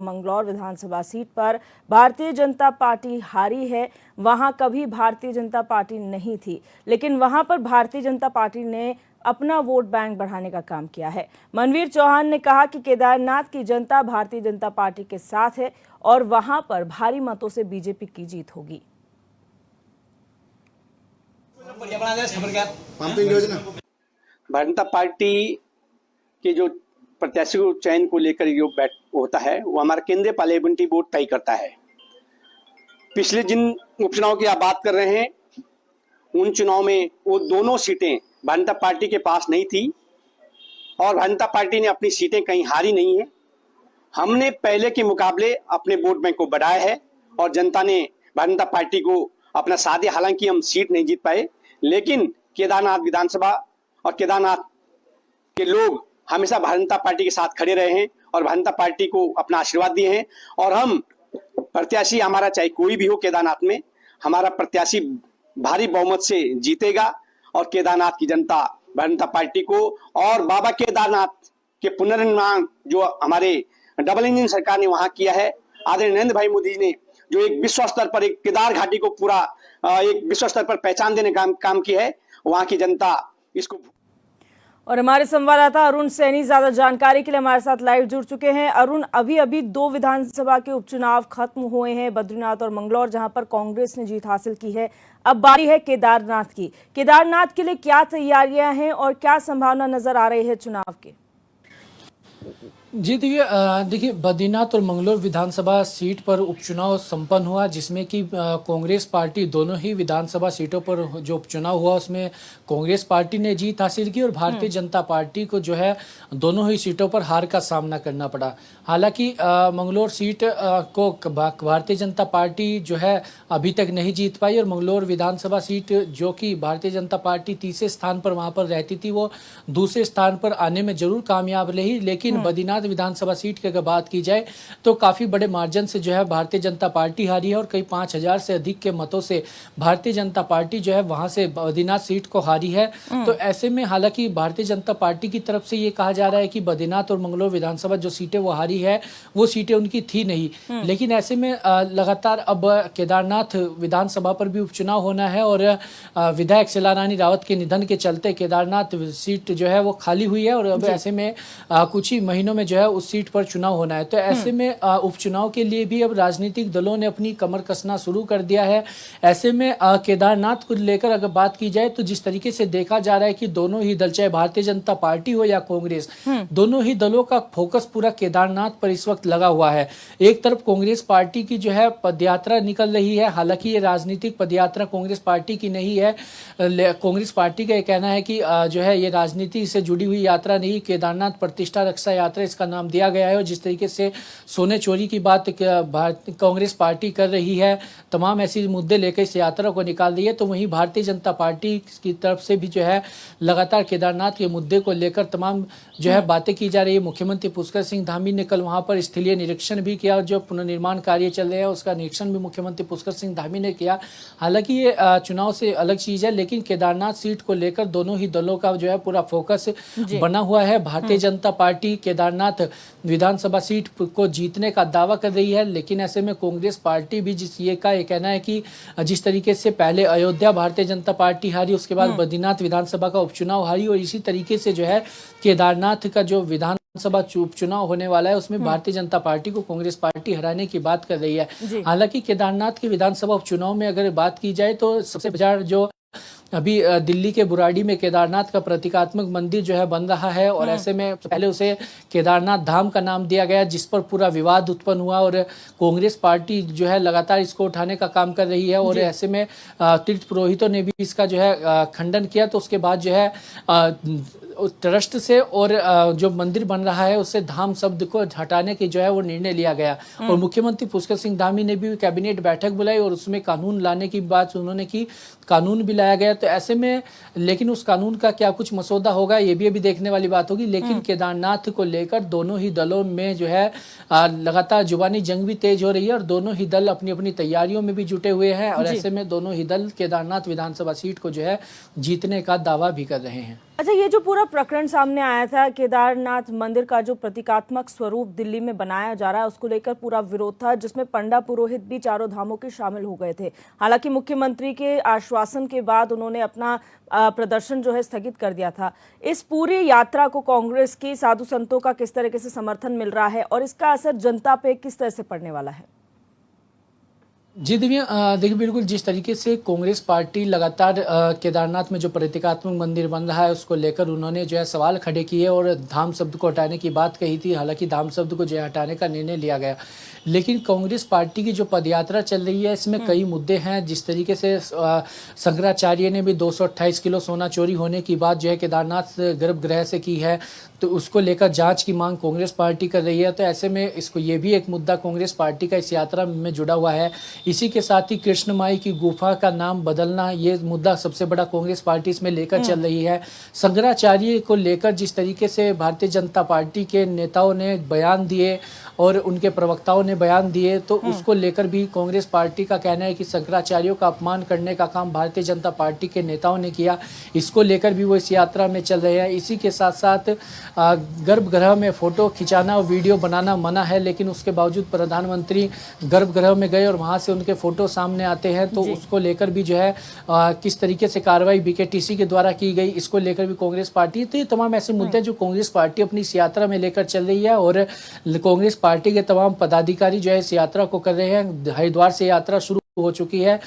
मंगलौर विधानसभा seat पर Bharatiya Janata party हारी है। वहां कभी भारतीय जनता पार्टी नहीं थी, लेकिन वहां पर भारतीय जनता पार्टी ने अपना वोट बैंक बढ़ाने का काम किया है। मनवीर चौहान ने कहा कि केदारनाथ की जनता भारतीय जनता पार्टी के साथ है और वहां पर भारी मतों से बीजेपी की जीत होगी। भारतीय जनता पार्टी के जो प्रत्याशी चयन को लेकर जो बैठ होता है वो हमारा केंद्रीय पार्लियामेंट्री बोर्ड तय करता है। पिछले जिन उपचुनाव की आप बात कर रहे हैं उन चुनाव में वो दोनों सीटें भारतीय जनता पार्टी के पास नहीं थी और भारतीय जनता पार्टी ने अपनी सीटें कहीं हारी नहीं है। हमने पहले के मुकाबले अपने वोट बैंक को बढ़ाया है और जनता ने भारतीय जनता पार्टी को अपना साथ दिया। हालांकि हम सीट नहीं जीत पाए, लेकिन केदारनाथ विधानसभा और केदारनाथ के लोग हमेशा भारतीय जनता पार्टी के साथ खड़े रहे हैं और भारतीय जनता पार्टी को अपना आशीर्वाद दिए हैं। और हम प्रत्याशी हमारा चाहे कोई भी हो केदारनाथ में, हमारा प्रत्याशी भारी बहुमत से जीतेगा और केदारनाथ की जनता भारतीय जनता पार्टी को और बाबा केदारनाथ के पुनर्निर्माण जो हमारे डबल इंजन सरकार ने वहां किया है, आदरणीय नरेंद्र भाई मोदी ने जो एक विश्व स्तर पर एक केदार घाटी को पूरा एक विश्व स्तर पर पहचान देने का काम किया है, वहां की जनता इसको। और हमारे संवाददाता अरुण सैनी ज्यादा जानकारी के लिए हमारे साथ लाइव जुड़ चुके हैं। अरुण, अभी अभी 2 विधानसभा के उपचुनाव खत्म हुए हैं, बद्रीनाथ और मंगलौर, जहां पर कांग्रेस ने जीत हासिल की है। अब बारी है केदारनाथ की। केदारनाथ के लिए क्या तैयारियां हैं और क्या संभावना नजर आ रही है चुनाव की? जी देखिए बद्रीनाथ और मंगलौर विधानसभा सीट पर उपचुनाव संपन्न हुआ, जिसमें कि कांग्रेस पार्टी दोनों ही विधानसभा सीटों पर जो उपचुनाव हुआ उसमें कांग्रेस पार्टी ने जीत हासिल की और भारतीय जनता पार्टी को जो है दोनों ही सीटों पर हार का सामना करना पड़ा। हालांकि मंगलौर सीट को भारतीय जनता पार्टी जो है अभी तक नहीं जीत पाई और मंगलौर विधानसभा सीट जो कि भारतीय जनता पार्टी तीसरे स्थान पर वहां पर रहती थी वो दूसरे स्थान पर आने में जरूर कामयाब रही। लेकिन बद्रीनाथ विधानसभा सीट की अगर बात की जाए तो काफी बड़े मार्जिन से जो है भारतीय जनता पार्टी हारी है और कई 5000 से अधिक के मतों से भारतीय जनता पार्टी जो है वहां से बद्रीनाथ सीट को हारी है। तो ऐसे में हालांकि भारतीय जनता पार्टी की तरफ से ये कहा जा रहा है कि बद्रीनाथ और मंगलौर विधानसभा जो सीटें वो हारी है वो सीटें उनकी थी नहीं, लेकिन ऐसे में लगातार अब केदारनाथ विधानसभा पर भी उपचुनाव होना है और विधायक शीला रानी रावत के निधन के चलते केदारनाथ सीट जो है वो खाली हुई है और अब ऐसे में कुछ ही महीनों में जो है उस सीट पर चुनाव होना है। तो ऐसे में उपचुनाव के लिए भी अब राजनीतिक दलों ने अपनी कमर कसना शुरू कर दिया है। ऐसे में केदारनाथ को लेकर अगर बात की जाए तो जिस तरीके से देखा जा रहा है कि दोनों ही दल, चाहे भारतीय जनता पार्टी हो या कांग्रेस, दोनों ही दलों का फोकस पूरा केदारनाथ पर इस वक्त लगा हुआ है। एक तरफ कांग्रेस पार्टी की जो है पदयात्रा निकल रही है, हालांकि ये राजनीतिक पदयात्रा कांग्रेस पार्टी की नहीं है। कांग्रेस पार्टी का यह कहना है कि जो है ये राजनीति से जुड़ी हुई यात्रा नहीं, केदारनाथ प्रतिष्ठा रक्षा यात्रा इसका नाम दिया गया है। और जिस तरीके से सोने चोरी की बात कांग्रेस पार्टी कर रही है, तमाम ऐसे मुद्दे लेकर इस यात्रा को निकाल रही है, तो वहीं भारतीय जनता पार्टी की तरफ से भी जो है लगातार केदारनाथ के मुद्दे को लेकर तमाम जो है बातें की जा रही है। मुख्यमंत्री पुष्कर सिंह धामी ने कल वहां पर स्थलीय निरीक्षण भी किया और जो पुनर्निर्माण कार्य चल रहे हैं उसका निरीक्षण भी मुख्यमंत्री पुष्कर सिंह धामी ने किया। हालांकि ये चुनाव से अलग चीज है, लेकिन केदारनाथ सीट को लेकर दोनों ही दलों का जो है पूरा फोकस बना हुआ है। भारतीय जनता पार्टी केदारनाथ विधानसभा सीट को जीतने का दावा कर रही है, लेकिन ऐसे में कांग्रेस पार्टी भी ये कहना है कि जिस तरीके से पहले अयोध्या भारतीय जनता पार्टी हारी, उसके बाद बद्रीनाथ विधानसभा का उपचुनाव हारी और इसी तरीके से जो है केदारनाथ का जो विधानसभा उपचुनाव होने वाला है उसमें भारतीय जनता पार्टी को कांग्रेस पार्टी हराने की बात कर रही है। हालांकि केदारनाथ के विधानसभा उपचुनाव में अगर बात की जाए तो सबसे बड़ा जो अभी दिल्ली के बुराड़ी में केदारनाथ का प्रतीकात्मक मंदिर जो है बन रहा है और ऐसे में पहले उसे केदारनाथ धाम का नाम दिया गया, जिस पर पूरा विवाद उत्पन्न हुआ और कांग्रेस पार्टी जो है लगातार इसको उठाने का काम कर रही है और ऐसे में तीर्थ पुरोहितों ने भी इसका जो है खंडन किया। तो उसके बाद जो है ट्रस्ट से और जो मंदिर बन रहा है उससे धाम शब्द को हटाने की जो है वो निर्णय लिया गया और मुख्यमंत्री पुष्कर सिंह धामी ने भी कैबिनेट बैठक बुलाई और उसमें कानून लाने की बात उन्होंने की। कानून भी लाया गया तो ऐसे में लेकिन उस कानून का क्या कुछ मसौदा होगा, ये भी अभी देखने वाली बात होगी। लेकिन केदारनाथ को लेकर दोनों ही दलों में जो है लगातार जुबानी जंग भी तेज हो रही है और दोनों ही दल अपनी अपनी तैयारियों में भी जुटे हुए हैं और ऐसे में दोनों ही दल केदारनाथ विधानसभा सीट को जो है जीतने का दावा भी कर रहे हैं। अच्छा, ये जो पूरा प्रकरण सामने आया था, केदारनाथ मंदिर का जो प्रतीकात्मक स्वरूप दिल्ली में बनाया जा रहा है, उसको लेकर पूरा विरोध था, जिसमें पंडा पुरोहित भी चारों धामों के शामिल हो गए थे। हालांकि मुख्यमंत्री के आश्वासन के बाद उन्होंने अपना प्रदर्शन जो है स्थगित कर दिया था। इस पूरी यात्रा को कांग्रेस की साधु संतों का किस तरीके से समर्थन मिल रहा है और इसका असर जनता पे किस तरह से पड़ने वाला है? जी दिव्या, देखिए बिल्कुल जिस तरीके से कांग्रेस पार्टी लगातार केदारनाथ में जो प्रतीकात्मक मंदिर बन रहा है उसको लेकर उन्होंने जो है सवाल खड़े किए और धाम शब्द को हटाने की बात कही थी। हालांकि धाम शब्द को जो है हटाने का निर्णय लिया गया, लेकिन कांग्रेस पार्टी की जो पदयात्रा चल रही है इसमें कई मुद्दे हैं। जिस तरीके से शंकराचार्य ने भी 228 किलो सोना चोरी होने की बात जो है केदारनाथ गर्भगृह से की है, तो उसको लेकर जांच की मांग कांग्रेस पार्टी कर रही है। तो ऐसे में इसको ये भी एक मुद्दा कांग्रेस पार्टी का इस यात्रा में जुड़ा हुआ है। इसी के साथ ही कृष्ण माई की गुफा का नाम बदलना, ये मुद्दा सबसे बड़ा कांग्रेस पार्टी इसमें लेकर चल रही है। शंकराचार्य को लेकर जिस तरीके से भारतीय जनता पार्टी के नेताओं ने बयान दिए और उनके प्रवक्ताओं ने बयान दिए, तो उसको लेकर भी कांग्रेस पार्टी का कहना है कि शंकराचार्यों का अपमान करने का काम भारतीय जनता पार्टी के नेताओं ने किया। इसको लेकर भी वो इस यात्रा में चल रहे हैं। इसी के साथ साथ गर्भगृह में फोटो खिंचाना और वीडियो बनाना मना है, लेकिन उसके बावजूद प्रधानमंत्री गर्भगृह में गए और वहां से उनके फोटो सामने आते हैं, तो उसको लेकर भी जो है किस तरीके से कार्रवाई बीकेटीसी के द्वारा की गई, इसको लेकर भी कांग्रेस पार्टी, तो ये तमाम ऐसे मुद्दे जो कांग्रेस पार्टी अपनी इस यात्रा में लेकर चल रही है। और कांग्रेस पार्टी के तमाम पदाधिकारी जो है इस यात्रा को कर रहे हैं। हरिद्वार से यात्रा शुरू हो चुकी है,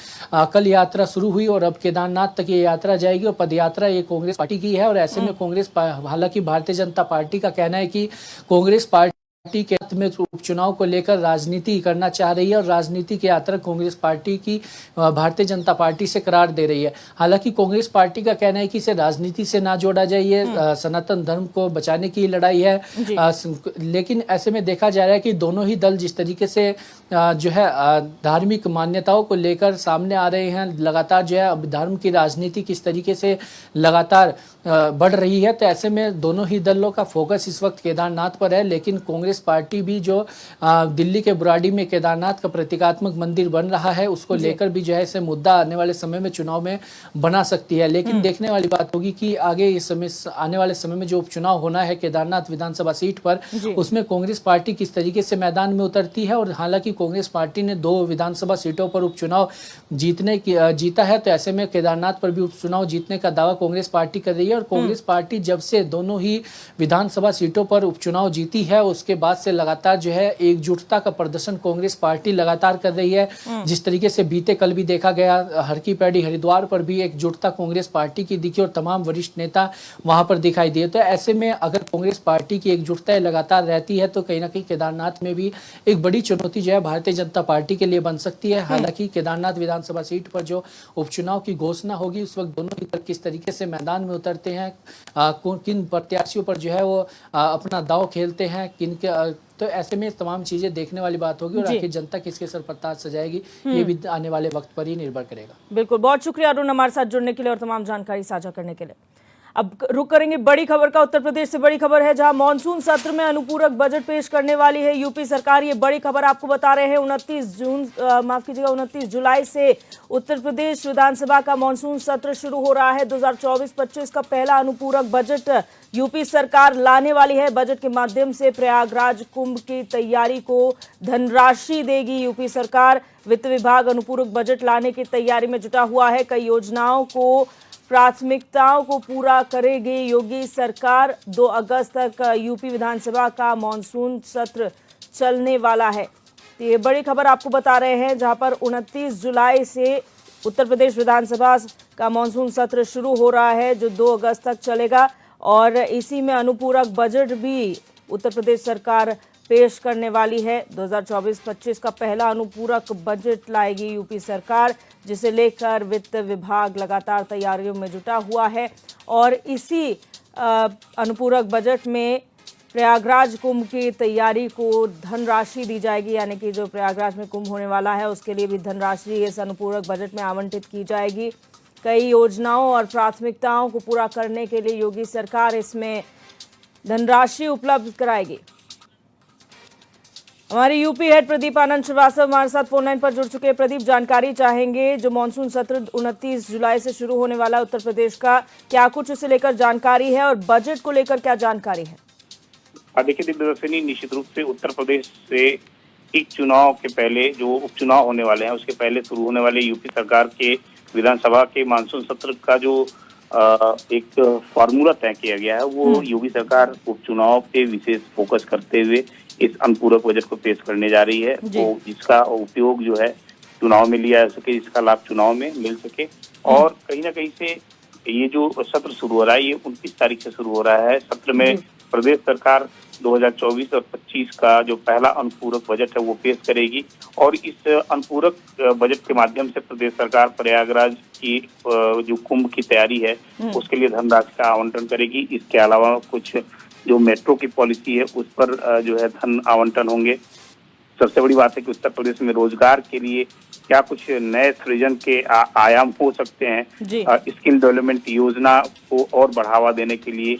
कल यात्रा शुरू हुई और अब केदारनाथ तक ये यात्रा जाएगी और पदयात्रा ये कांग्रेस पार्टी की है। और ऐसे में कांग्रेस, हालांकि भारतीय जनता पार्टी का कहना है कि कांग्रेस पार्टी के हाथ में उपचुनाव को लेकर राजनीति करना चाह रही है और राजनीति के यात्रा कांग्रेस पार्टी की भारतीय जनता पार्टी से करार दे रही है। हालांकि कांग्रेस पार्टी का कहना है कि इसे राजनीति से ना जोड़ा जाए, ये सनातन धर्म को बचाने की लड़ाई है। लेकिन ऐसे में देखा जा रहा है कि दोनों ही दल जिस तरीके से जो है धार्मिक मान्यताओं को लेकर सामने आ रहे हैं, लगातार जो है अब धर्म की राजनीति किस तरीके से लगातार बढ़ रही है, तो ऐसे में दोनों ही दलों का फोकस इस वक्त केदारनाथ पर है। लेकिन कांग्रेस पार्टी भी जो दिल्ली के बुराड़ी में केदारनाथ का प्रतीकात्मक मंदिर बन रहा है, उसको लेकर भी जो है इसे मुद्दा आने वाले समय में चुनाव में बना सकती है। लेकिन देखने वाली बात होगी कि आगे इस समय आने वाले समय में जो उपचुनाव होना है केदारनाथ विधानसभा सीट पर, उसमें कांग्रेस पार्टी किस तरीके से मैदान में उतरती है। और हालांकि कांग्रेस पार्टी ने 2 विधानसभा सीटों पर उपचुनाव जीता है, तो ऐसे में केदारनाथ पर भी उपचुनाव जीतने का दावा कांग्रेस पार्टी कर रही है। और कांग्रेस पार्टी जब से दोनों ही विधानसभा सीटों पर उपचुनाव जीती है, उसके बाद से लगातार जो है एकजुटता का प्रदर्शन कांग्रेस पार्टी लगातार कर रही है। जिस तरीके से बीते कल भी देखा गया, हर की पैड़ी हरिद्वार पर भी एकजुटता कांग्रेस पार्टी की दिखी और तमाम वरिष्ठ नेता वहां पर दिखाई दिए। तो ऐसे में अगर कांग्रेस पार्टी की एकजुटता लगातार रहती है, तो कहीं ना कहीं केदारनाथ में भी एक बड़ी चुनौती जो है भारतीय जनता पार्टी के लिए बन सकती है। हालांकि केदारनाथ विधानसभा सीट पर जो उपचुनाव की घोषणा होगी, उस वक्त दोनों ही दल किस तरीके से मैदान में उतरते हैं, किन प्रत्याशियों पर जो है वो अपना दांव खेलते हैं, किन के, तो ऐसे में तमाम चीजें देखने वाली बात होगी और आखिर जनता किसके सर पर ताज सजाएगी, ये भी आने वाले वक्त पर ही निर्भर करेगा। बिल्कुल, बहुत शुक्रिया अरुण हमारे साथ जुड़ने के लिए और तमाम जानकारी साझा करने के लिए। अब रुक करेंगे बड़ी खबर का। उत्तर प्रदेश से बड़ी खबर है, जहां मॉनसून सत्र में अनुपूरक बजट पेश करने वाली है यूपी सरकार। ये बड़ी खबर आपको बता रहे हैं। 29 जुलाई से उत्तर प्रदेश विधानसभा का मॉनसून सत्र शुरू हो रहा है। 2024-25 का पहला अनुपूरक बजट यूपी सरकार लाने वाली है। बजट के माध्यम से प्रयागराज कुंभ की तैयारी को धनराशि देगी यूपी सरकार। वित्त विभाग अनुपूरक बजट लाने की तैयारी में जुटा हुआ है। कई योजनाओं को, प्राथमिकताओं को पूरा करेगी योगी सरकार। 2 अगस्त तक यूपी विधानसभा का मॉनसून सत्र चलने वाला है। तो ये बड़ी खबर आपको बता रहे हैं, जहां पर 29 जुलाई से उत्तर प्रदेश विधानसभा का मॉनसून सत्र शुरू हो रहा है, जो 2 अगस्त तक चलेगा। और इसी में अनुपूरक बजट भी उत्तर प्रदेश सरकार पेश करने वाली है। 2024-25 का पहला अनुपूरक बजट लाएगी यूपी सरकार, जिसे लेकर वित्त विभाग लगातार तैयारियों में जुटा हुआ है। और इसी अनुपूरक बजट में प्रयागराज कुंभ की तैयारी को धनराशि दी जाएगी, यानी कि जो प्रयागराज में कुंभ होने वाला है उसके लिए भी धनराशि इस अनुपूरक बजट में आवंटित की जाएगी। कई योजनाओं और प्राथमिकताओं को पूरा करने के लिए योगी सरकार इसमें धनराशि उपलब्ध कराएगी। हमारे यूपी हेड प्रदीप आनंद श्रीवास्तव हमारे साथ फोन लाइन पर जुड़ चुके हैं। प्रदीप, जानकारी चाहेंगे, जो मानसून सत्र 29 जुलाई से शुरू होने वाला है उत्तर प्रदेश का, क्या कुछ उसे लेकर जानकारी है और बजट को लेकर क्या जानकारी है? देखिए दिव्यदर्शिनी, निश्चित रूप से उत्तर प्रदेश से एक चुनाव के पहले जो उपचुनाव होने वाले हैं उसके पहले शुरू होने वाले यूपी सरकार के विधानसभा के मानसून सत्र का जो एक फॉर्मूला तय किया गया है वो योगी सरकार उपचुनाव पे विशेष फोकस करते हुए इस अनुपूरक बजट को पेश करने जा रही है। वो जिसका उपयोग जो है चुनाव में लिया जा सके, जिसका लाभ चुनाव में मिल सके। और कहीं ना कहीं से ये जो सत्र शुरू हो रहा है ये 29 तारीख से शुरू हो रहा है। सत्र में प्रदेश सरकार 2024 और 25 का जो पहला अनुपूरक बजट है वो पेश करेगी और इस अनुपूरक बजट के माध्यम से प्रदेश सरकार प्रयागराज की जो कुंभ की तैयारी है उसके लिए धनराशि का आवंटन करेगी। इसके अलावा कुछ जो मेट्रो की पॉलिसी है उस पर जो है धन आवंटन होंगे। सबसे बड़ी बात है कि उत्तर प्रदेश में रोजगार के लिए क्या कुछ नए सृजन के आयाम हो सकते हैं। स्किल डेवलपमेंट योजना को और बढ़ावा देने के लिए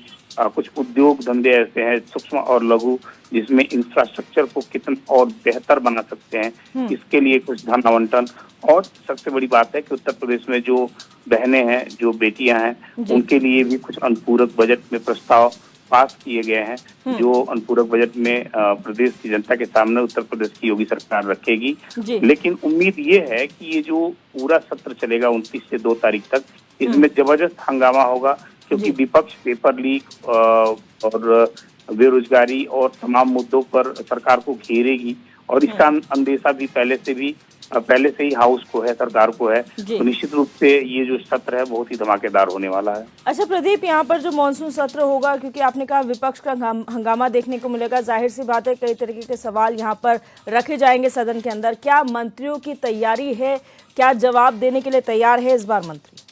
कुछ उद्योग धंधे ऐसे हैं सूक्ष्म और लघु जिसमें इंफ्रास्ट्रक्चर को कितना और बेहतर बना सकते हैं, इसके लिए कुछ धन आवंटन। और सबसे बड़ी बात है कि उत्तर प्रदेश में जो बहनें हैं, जो बेटियां हैं, उनके लिए भी कुछ अनुपूरक बजट में प्रस्ताव पास किए गए हैं जो अनुपूरक बजट में प्रदेश की जनता के सामने उत्तर प्रदेश की योगी सरकार रखेगी। लेकिन उम्मीद ये है कि ये जो पूरा सत्र चलेगा 29 से 2 तारीख तक, इसमें जबरदस्त हंगामा होगा क्योंकि विपक्ष पेपर लीक और बेरोजगारी और तमाम मुद्दों पर सरकार को घेरेगी और इसका अंदेशा भी पहले से ही हाउस को है, सरकार को है। तो निश्चित रूप से ये जो सत्र है बहुत ही धमाकेदार होने वाला है। अच्छा प्रदीप, यहाँ पर जो मानसून सत्र होगा, क्योंकि आपने कहा विपक्ष का हंगामा देखने को मिलेगा, जाहिर सी बात है कई तरीके के सवाल यहाँ पर रखे जाएंगे सदन के अंदर। क्या मंत्रियों की तैयारी है, क्या जवाब देने के लिए तैयार है इस बार मंत्री?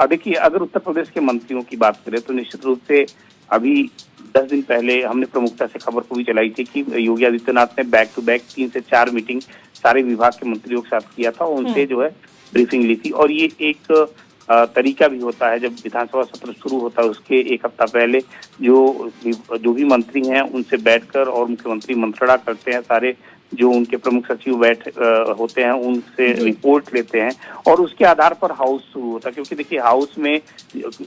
देखिए, अगर उत्तर प्रदेश के मंत्रियों की बात करें तो निश्चित रूप से अभी 10 दिन पहले हमने प्रमुखता से खबर को भी चलाई थी कि योगी आदित्यनाथ ने बैक टू बैक 3 से 4 मीटिंग सारे विभाग के मंत्रियों के साथ किया था और उनसे जो है ब्रीफिंग ली थी। और ये एक तरीका भी होता है, जब विधानसभा सत्र शुरू होता है उसके 1 हफ्ता पहले जो भी मंत्री हैं उनसे बैठकर और मुख्यमंत्री मंत्रणा करते हैं, सारे जो उनके प्रमुख सचिव होते हैं उनसे रिपोर्ट लेते हैं और उसके आधार पर हाउस शुरू होता है। क्योंकि देखिए, हाउस में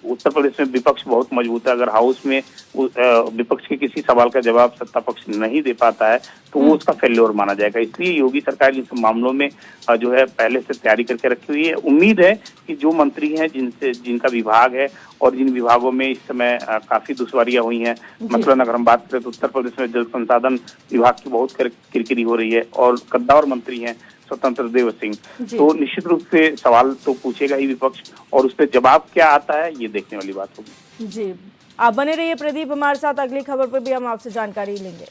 उत्तर प्रदेश में विपक्ष बहुत मजबूत है। अगर हाउस में विपक्ष के किसी सवाल का जवाब सत्ता पक्ष नहीं दे पाता है तो वो उसका फेल्योर माना जाएगा। इसलिए योगी सरकार इन सब मामलों में जो है पहले से तैयारी करके रखी हुई है। उम्मीद है कि जो मंत्री हैं जिनका विभाग है और जिन विभागों में इस समय काफी दुश्वारियां हुई हैं, मतलब अगर हम बात करें तो उत्तर प्रदेश में जल संसाधन विभाग की बहुत किरकिरी हो रही है और कद्दावर मंत्री हैं स्वतंत्र देव सिंह, तो निश्चित रूप से सवाल तो पूछेगा ही विपक्ष और उस पर जवाब क्या आता है ये देखने वाली बात होगी। जी, आप बने रहिए प्रदीप हमारे साथ, अगली खबर पर भी हम आपसे जानकारी लेंगे।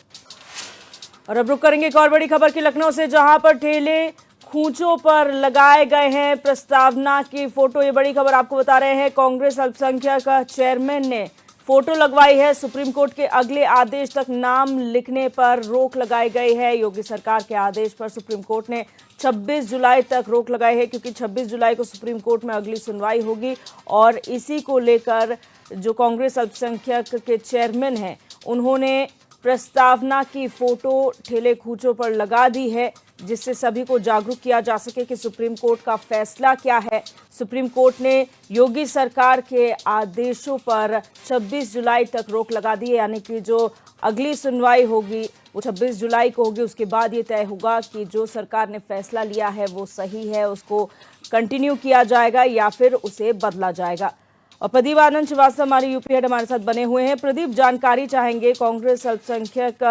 और अब रुक करेंगे एक और बड़ी खबर की लखनऊ से, जहां पर ठेले खूंचों पर लगाए गए हैं प्रस्तावना की फोटो। ये बड़ी खबर आपको बता रहे हैं, कांग्रेस अल्पसंख्यक चेयरमैन ने फोटो लगवाई है। सुप्रीम कोर्ट के अगले आदेश तक नाम लिखने पर रोक लगाई गई है। योगी सरकार के आदेश पर सुप्रीम कोर्ट ने 26 जुलाई तक रोक लगाई है, क्योंकि 26 जुलाई को सुप्रीम कोर्ट में अगली सुनवाई होगी और इसी को लेकर जो कांग्रेस अल्पसंख्यक के चेयरमैन हैं उन्होंने प्रस्तावना की फोटो ठेले खूंचों पर लगा दी है, जिससे सभी को जागरूक किया जा सके कि सुप्रीम कोर्ट का फैसला क्या है। सुप्रीम कोर्ट ने योगी सरकार के आदेशों पर 26 जुलाई तक रोक लगा दी है, यानी कि जो अगली सुनवाई होगी वो 26 जुलाई को होगी। उसके बाद ये तय होगा कि जो सरकार ने फैसला लिया है वो सही है, उसको कंटिन्यू किया जाएगा या फिर उसे बदला जाएगा। और प्रदीप आनंद श्रीवास्तव हमारे यूपी हेड हमारे साथ बने हुए हैं। प्रदीप, जानकारी चाहेंगे, कांग्रेस अल्पसंख्यक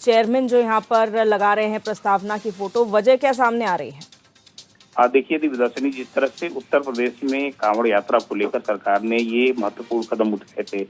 चेयरमैन जो यहाँ पर लगा रहे हैं प्रस्तावना की फोटो, वजह क्या सामने आ रही है? देखिए दिव्यदर्शिनी, जिस तरह से उत्तर प्रदेश में कांवड़ यात्रा को लेकर सरकार ने ये महत्वपूर्ण कदम उठाए थे,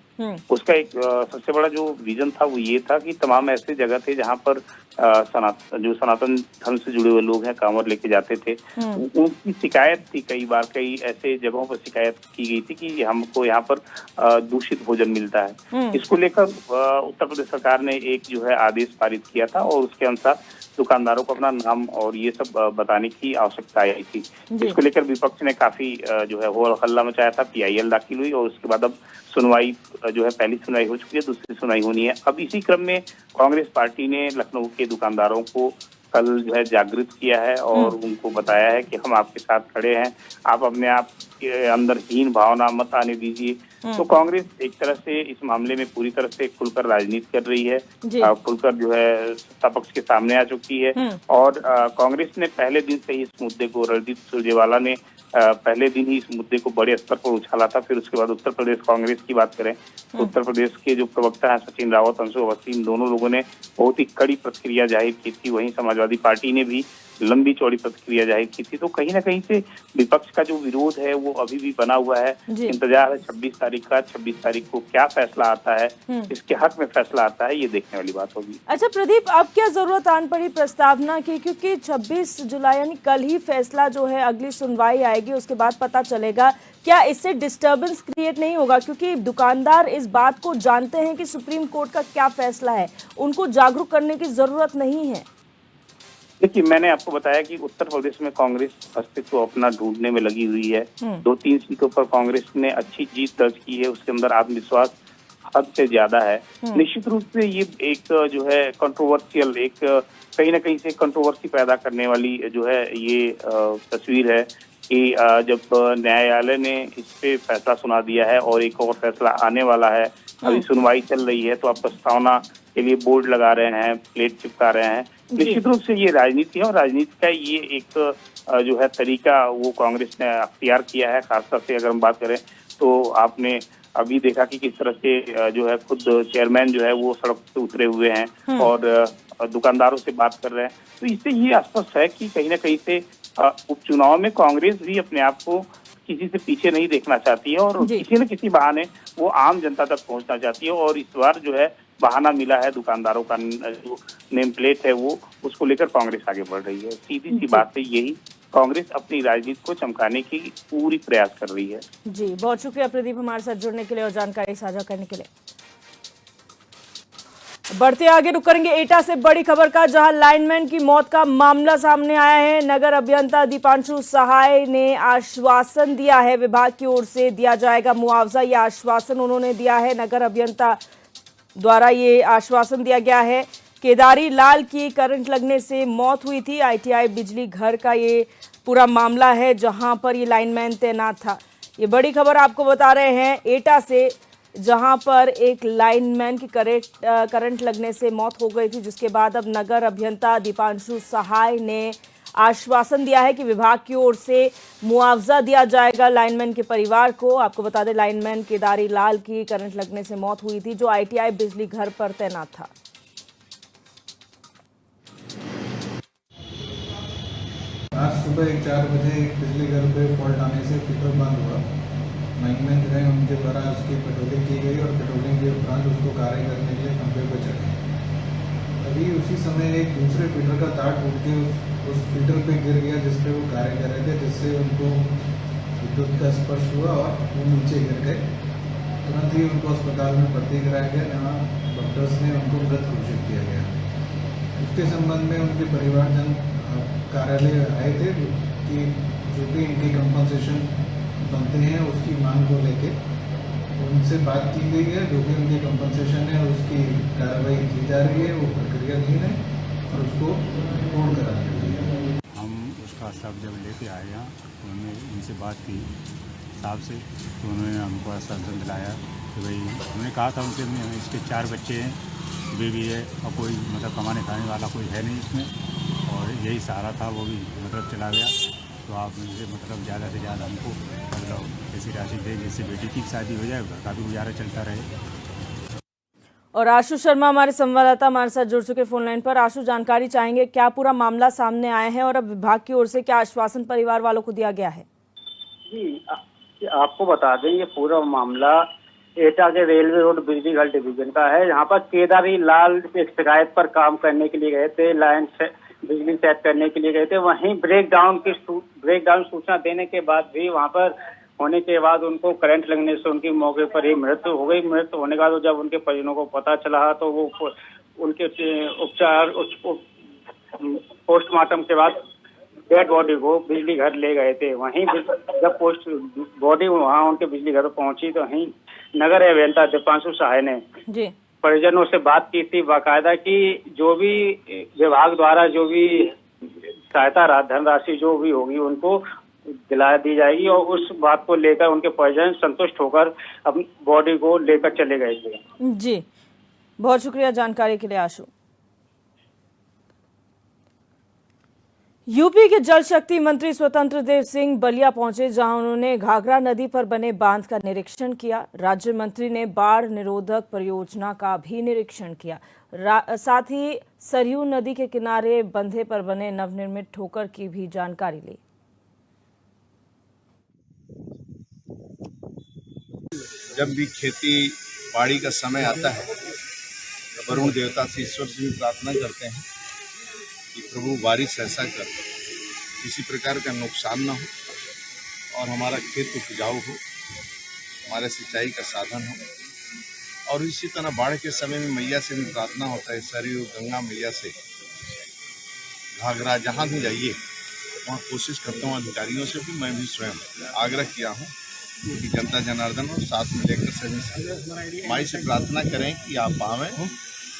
उसका एक सबसे बड़ा जो विजन था वो ये था कि तमाम ऐसे जगह थे जहां पर जो सनातन धर्म से जुड़े हुए लोग हैं, कांवड़ लेके जाते थे, उनकी शिकायत थी। कई बार कई ऐसे जगहों पर शिकायत की गई थी कि हमको यहाँ पर दूषित भोजन मिलता है। इसको लेकर उत्तर प्रदेश सरकार ने एक जो है आदेश पारित किया था और उसके अनुसार दुकानदारों को अपना नाम और ये सब बताने की आवश्यकता आई थी। इसको लेकर विपक्ष ने काफी जो है हो हल्ला मचाया था, PIL दाखिल हुई और उसके बाद अब सुनवाई जो है, पहली सुनवाई हो चुकी है, दूसरी सुनवाई होनी है। अब इसी क्रम में कांग्रेस पार्टी ने लखनऊ के दुकानदारों को कल जो है जागृत किया है और उनको बताया है कि हम आपके साथ खड़े हैं, आप अपने आप के अंदर हीन भावना मत आने दीजिए। तो कांग्रेस एक तरह से इस मामले में पूरी तरह से खुलकर राजनीति कर रही है, खुलकर जो है सत्ता पक्ष के सामने आ चुकी है। और कांग्रेस ने पहले दिन से ही इस मुद्दे को, रणदीप सुरजेवाला ने पहले दिन ही इस मुद्दे को बड़े स्तर पर उछाला था। फिर उसके बाद उत्तर प्रदेश कांग्रेस की बात करें तो उत्तर प्रदेश के जो प्रवक्ता हैं सचिन रावत, अंशु अवस्थी, इन दोनों लोगों ने बहुत ही कड़ी प्रतिक्रिया जाहिर की थी। वहीं समाजवादी पार्टी ने भी लंबी चौड़ी प्रतिक्रिया जाहिर की थी। तो कहीं ना कहीं से विपक्ष का जो विरोध है वो अभी भी बना हुआ है। इंतजार है 26 तारीख का। 26 तारीख को क्या फैसला आता है, इसके हक में फैसला आता है, ये देखने वाली बात होगी। अच्छा प्रदीप, अब क्या जरूरत आन पड़ी प्रस्तावना की, क्योंकि 26 जुलाई यानी कल ही फैसला जो है, अगली सुनवाई आएगी, उसके बाद पता चलेगा। क्या इससे डिस्टर्बेंस क्रिएट नहीं होगा, क्योंकि दुकानदार इस बात को जानते हैं कि सुप्रीम कोर्ट का क्या फैसला है, उनको जागरूक करने की जरूरत नहीं है? देखिए, मैंने आपको बताया कि उत्तर प्रदेश में कांग्रेस अस्तित्व अपना ढूंढने में लगी हुई है। 2-3 सीटों पर कांग्रेस ने अच्छी जीत दर्ज की है, उसके अंदर आत्मविश्वास हद से ज्यादा है। निश्चित रूप से ये एक जो है कंट्रोवर्शियल, एक कहीं ना कहीं से कंट्रोवर्सी पैदा करने वाली जो है ये तस्वीर है कि जब न्यायालय ने इस पे फैसला सुना दिया है और एक और फैसला आने वाला है, अभी सुनवाई चल रही है, तो आप प्रस्तावना के लिए बोर्ड लगा रहे हैं, प्लेट चिपका रहे हैं। निश्चित रूप से ये राजनीति है और राजनीति का ये एक जो है तरीका वो कांग्रेस ने अख्तियार किया है। खासतौर से अगर हम बात करें तो आपने अभी देखा कि किस तरह से जो है खुद चेयरमैन जो है वो सड़क पे उतरे हुए हैं और दुकानदारों से बात कर रहे हैं। तो इससे ये स्पष्ट है कि कहीं ना कहीं से उपचुनाव में कांग्रेस भी अपने आप को किसी से पीछे नहीं देखना चाहती है और किसी न किसी बहाने वो आम जनता तक पहुंचना चाहती है। और इस बार जो है बहाना मिला है, दुकानदारों का जो नेम प्लेट है वो, उसको लेकर कांग्रेस आगे बढ़ रही है। सीधी सी बात है यही, कांग्रेस अपनी राजनीति को चमकाने की पूरी प्रयास कर रही है। जी, बहुत शुक्रिया प्रदीप हमारे साथ जुड़ने के लिए और जानकारी साझा करने के लिए। बढ़ते आगे रुक करेंगे एटा से बड़ी खबर का, जहां लाइनमैन की मौत का मामला सामने आया है। नगर अभियंता दीपांशु सहाय ने आश्वासन दिया है, विभाग की ओर से दिया जाएगा मुआवजा, यह आश्वासन उन्होंने दिया है। नगर अभियंता द्वारा ये आश्वासन दिया गया है। केदारी लाल की करंट लगने से मौत हुई थी। ITI बिजली घर का ये पूरा मामला है जहां पर ये लाइनमैन तैनात था। ये बड़ी खबर आपको बता रहे हैं एटा से, जहां पर एक लाइनमैन की करंट लगने से मौत हो गई थी, जिसके बाद अब नगर अभियंता दीपांशु सहाय ने आश्वासन दिया है कि विभाग की ओर से मुआवजा दिया जाएगा लाइनमैन के परिवार को। आपको बता दें, लाइनमैन केदारी लाल की करंट लगने से मौत हुई थी, जो ITI बिजली घर पर तैनात था। आज सुबह 4 बजे बिजली घर पे फॉल्ट आने से फिटर बंद हुआ। लाइनमैन जो है उनके द्वारा उसकी पेट्रोलिंग की गई और पेट्रोलिंग के उपरांत उसको कार्य करने के लिए खंभे पर चढ़े। अभी उसी समय एक दूसरे फीडर का तार टूट के उस फीडर पे गिर गया जिस पे वो कार्य कर रहे थे, जिससे उनको विद्युत का स्पर्श हुआ और वो नीचे गिर गए। तुरंत ही उनको अस्पताल में भर्ती कराया गया, जहाँ डॉक्टर्स ने उनको मृत घोषित किया गया। उसके संबंध में उनके परिवारजन कार्यालय आए थे कि जो भी इनकी कंपनसेशन बनते हैं उसकी मांग को लेके उनसे बात की गई है। जो भी उनकी कंपनसेशन है उसकी कार्रवाई की जा रही है, वो प्रक्रियाधीन है और उसको पूर्ण करा रही है। हम उसका सब जब लेके आए यहाँ तो उन्होंने इनसे बात की साहब से, तो उन्होंने हमको आश्वासन दिलाया कि भाई, हमने कहा था उनसे इसके 4 बच्चे हैं, बेबी है और कोई मतलब कमाने खाने वाला कोई है नहीं इसमें, और यही सहारा था, वो भी मतलब चला गया। तो आप मुझे मतलब ज़्यादा से ज़्यादा हमको मतलब ऐसी राशि दें जिससे बेटी की शादी हो जाए, घर का भी गुजारा चलता रहे। और आशु शर्मा हमारे संवाददाता हमारे साथ जुड़ चुके फोन लाइन पर। आशु, जानकारी चाहेंगे, क्या पूरा मामला सामने आया है और अब विभाग की ओर से क्या आश्वासन परिवार वालों को दिया गया है? जी, आपको बता दें, ये पूरा मामला एटा के रेलवे रोड बिजली घर डिवीजन का है। यहाँ पर केदारी लाल एक शिकायत पर काम करने के लिए गए थे, लाइन से बिजली सेट करने के लिए गए थे। वहीं ब्रेकडाउन सूचना देने के बाद भी वहाँ पर होने के बाद उनको करंट लगने से उनकी मौके पर ही मृत्यु हो गई। मृत्यु होने के बाद जब उनके परिजनों को पता चला तो वो उनके उपचार पोस्टमार्टम के बाद डेड बॉडी को बिजली घर ले गए थे। वहीं जब बॉडी वहाँ उनके बिजली घर पहुंची तो वहीं नगर अभियंता दीपांशु सहाय ने जी परिजनों से बात की थी बाकायदा कि जो भी विभाग द्वारा जो भी सहायता धनराशि जो भी होगी उनको दिला दी जाएगी, और उस बात को लेकर उनके परिजन संतुष्ट होकर अपनी बॉडी को लेकर चले गए थे। जी, बहुत शुक्रिया जानकारी के लिए आशु। यूपी के जल शक्ति मंत्री स्वतंत्र देव सिंह बलिया पहुंचे, जहां उन्होंने घाघरा नदी पर बने बांध का निरीक्षण किया। राज्य मंत्री ने बाढ़ निरोधक परियोजना का भी निरीक्षण किया। साथ ही सरयू नदी के किनारे बंधे पर बने नवनिर्मित ठोकर की भी जानकारी ली। जब भी खेती बाड़ी का समय आता है तो वरुण देवता से ईश्वर से भी प्रार्थना करते हैं कि प्रभु बारिश ऐसा कर किसी प्रकार का नुकसान न हो और हमारा खेत उपजाऊ हो, हमारे सिंचाई का साधन हो। और इसी तरह बाढ़ के समय में मैया से भी प्रार्थना होता है, सरयू गंगा मैया से घाघरा जहाँ भी जाइए वहाँ कोशिश करता हूँ, अधिकारियों से भी मैं भी स्वयं आग्रह किया हूँ कि जनता जनार्दन और साथ में लेकर सभी माई से प्रार्थना करें कि आप आवें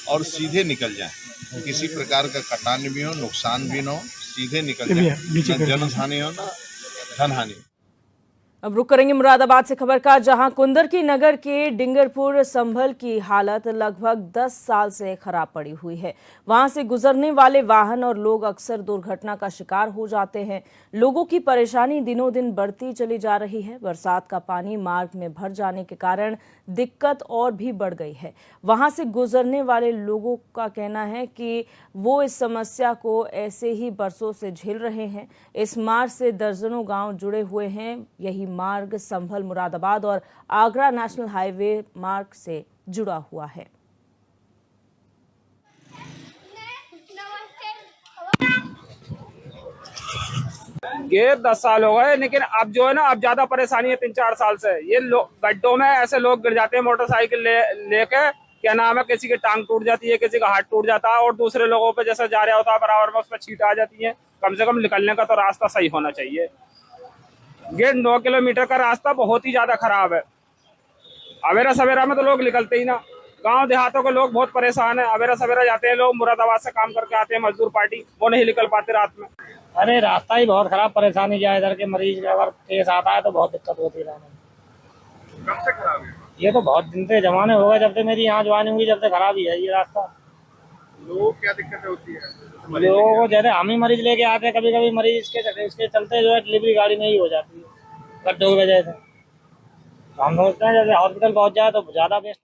और सीधे निकल जाएं, किसी प्रकार का कटान भी हो, नुकसान भी न हो, सीधे निकल जाएं, न जन हानि हो न धन हानि। अब रुक करेंगे मुरादाबाद से खबर का, जहां कुंदरकी नगर के डिंगरपुर संभल की हालत लगभग 10 साल से खराब पड़ी हुई है। वहां से गुजरने वाले वाहन और लोग अक्सर दुर्घटना का शिकार हो जाते हैं। लोगों की परेशानी दिनों दिन बढ़ती चली जा रही है। बरसात का पानी मार्ग में भर जाने के कारण दिक्कत और भी बढ़ गई है। वहां से गुजरने वाले लोगों का कहना है कि वो इस समस्या को ऐसे ही बरसों से झेल रहे हैं। इस मार्ग से दर्जनों गांव जुड़े हुए हैं। यही मार्ग संभल, मुरादाबाद और आगरा नेशनल हाईवे मार्ग से जुड़ा हुआ है। ये 10 साल हो गए, लेकिन अब जो है ना, अब ज्यादा परेशानी है 3-4 साल से। ये गड्ढों में ऐसे लोग गिर जाते हैं मोटरसाइकिल लेके, क्या नाम है, किसी की टांग टूट जाती है, किसी का हाथ टूट जाता है, और दूसरे लोगों पे जैसे जा रहा होता है बराबर में, उसमें छींट आ जाती है। कम से कम निकलने का तो रास्ता सही होना चाहिए। ये 9 किलोमीटर का रास्ता बहुत ही ज्यादा खराब है। अवेरा सवेरा में तो लोग निकलते ही ना। गांव देहातों के लोग बहुत परेशान है। अवेरा सवेरा जाते हैं लोग, मुरादाबाद से काम करके आते हैं मजदूर पार्टी, वो नहीं निकल पाते रात में। अरे रास्ता ही बहुत खराब, परेशानी जाए। इधर के मरीज अगर केस आता है तो बहुत दिक्कत होती है। कब से खराब है? ये तो बहुत दिन से जमाने हो गए, जब से मेरी यहाँ ज्वाइनिंग हुई जब से खराब ही है ये रास्ता। लोग क्या दिक्कत होती है? लोगों को जैसे हम ही मरीज लेके आते हैं, कभी कभी मरीज इसके चलते जो है डिलीवरी गाड़ी नहीं हो जाती है गड्ढों की वजह से। हम सोचते हैं जैसे हॉस्पिटल पहुँच जाए तो ज्यादा बेस्ट।